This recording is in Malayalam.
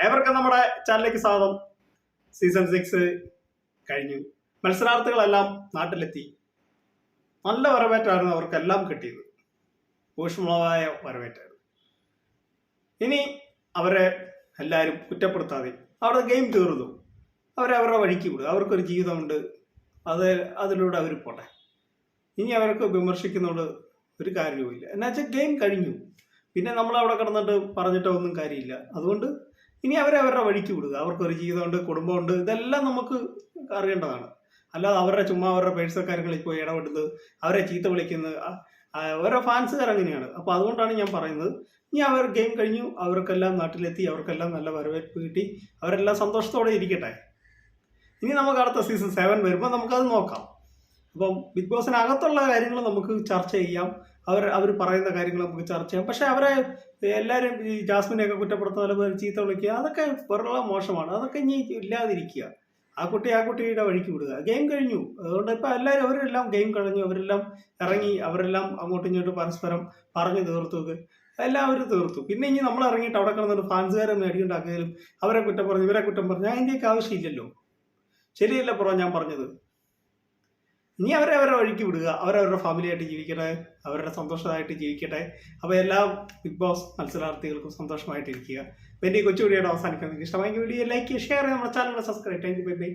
ഏവർക്കും നമ്മുടെ ചാനലിലേക്ക് സ്വാഗതം. സീസൺ 6 കഴിഞ്ഞു. മത്സരാർത്ഥികളെല്ലാം നാട്ടിലെത്തി. നല്ല വരവേറ്റായിരുന്നു അവർക്കെല്ലാം കിട്ടിയത്. ഊഷ്മളമായ വരവേറ്റായിരുന്നു. ഇനി അവരെ എല്ലാവരും കുറ്റപ്പെടുത്താതെ അവിടെ ഗെയിം തീർന്നു. അവരവരുടെ വഴിക്ക് വിടുക. അവർക്കൊരു ജീവിതമുണ്ട്, അതിലൂടെ അവർ പോട്ടെ. ഇനി അവർക്ക് വിമർശിക്കുന്നതുകൊണ്ട് ഒരു കാര്യവുമില്ല. എന്നുവെച്ചാൽ ഗെയിം കഴിഞ്ഞു. പിന്നെ നമ്മളവിടെ കിടന്നിട്ട് പറഞ്ഞിട്ടോ ഒന്നും കാര്യമില്ല. അതുകൊണ്ട് ഇനി അവരവരുടെ വഴിക്ക് വിടുക. അവർക്കൊരു ജീവിതമുണ്ട്, കുടുംബമുണ്ട്, ഇതെല്ലാം നമുക്ക് അറിയേണ്ടതാണ്. അല്ലാതെ അവരുടെ പേഴ്സണൽ കാര്യങ്ങളിൽ പോയി ഇടപെടുന്നത്, അവരെ ചീത്ത വിളിക്കുന്നത്, ഓരോ ഫാൻസുകാർ അങ്ങനെയാണ്. അപ്പോൾ അതുകൊണ്ടാണ് ഞാൻ പറയുന്നത്, ഇനി അവർ ഗെയിം കഴിഞ്ഞു, അവർക്കെല്ലാം നാട്ടിലെത്തി, അവർക്കെല്ലാം നല്ല വരവേൽപ്പ് കിട്ടി, അവരെല്ലാം സന്തോഷത്തോടെ ഇരിക്കട്ടെ. ഇനി നമുക്ക് അടുത്ത സീസൺ 7 വരുമ്പോൾ നമുക്കത് നോക്കാം. അപ്പം ബിഗ് ബോസിനകത്തുള്ള കാര്യങ്ങൾ നമുക്ക് ചർച്ച ചെയ്യാം. അവർ പറയുന്ന കാര്യങ്ങൾ നമുക്ക് ചർച്ച ചെയ്യാം. പക്ഷെ അവരെ എല്ലാവരും ഈ ജാസ്മിനെയൊക്കെ കുറ്റപ്പെടുത്തുന്ന ചീത്ത വിളിക്കുക, അതൊക്കെ വെറുതെ മോശമാണ്. അതൊക്കെ ഇനി ഇല്ലാതിരിക്കുക. ആ കുട്ടിയുടെ വഴിക്ക് വിടുക. ഗെയിം കഴിഞ്ഞു. അതുകൊണ്ട് ഇപ്പം അവരെല്ലാം ഗെയിം കഴിഞ്ഞു. അവരെല്ലാം ഇറങ്ങി, അവരെല്ലാം അങ്ങോട്ടും ഇങ്ങോട്ടും പരസ്പരം പറഞ്ഞു തീർത്തു. എല്ലാവരും തീർത്തു. പിന്നെ ഇനി നമ്മൾ ഇറങ്ങിയിട്ട് അവിടെ കിടന്നിട്ട് ഫാൻസുകാരെ മേടിയുണ്ടാക്കിയാലും അവരെ കുറ്റം പറഞ്ഞു, ഇവരെ കുറ്റം പറഞ്ഞു, അതിൻ്റെയൊക്കെ ആവശ്യമില്ലല്ലോ. ശരിയല്ല ഞാൻ പറഞ്ഞത്. ഇനി അവരവരുടെ വഴിക്ക് വിടുക. അവരവരുടെ ഫാമിലിയായിട്ട് ജീവിക്കട്ടെ, അവരുടെ സന്തോഷമായിട്ട് ജീവിക്കട്ടെ. അപ്പോൾ എല്ലാ ബിഗ് ബോസ് മത്സരാർത്ഥികൾക്കും സന്തോഷമായിട്ടിരിക്കുക. അപ്പോൾ എൻ്റെ ഈ കൊച്ചു വീഡിയോയുടെ അവസാനിക്കാൻ നിങ്ങൾക്ക് ഇഷ്ടമായെങ്കിൽ വീഡിയോ ലൈക്ക് ചെയ്യുക, ഷെയർ ചെയ്യുക, നമ്മുടെ ചാനൽ സബ്സ്ക്രൈബ് ചെയ്യുക. Bye bye.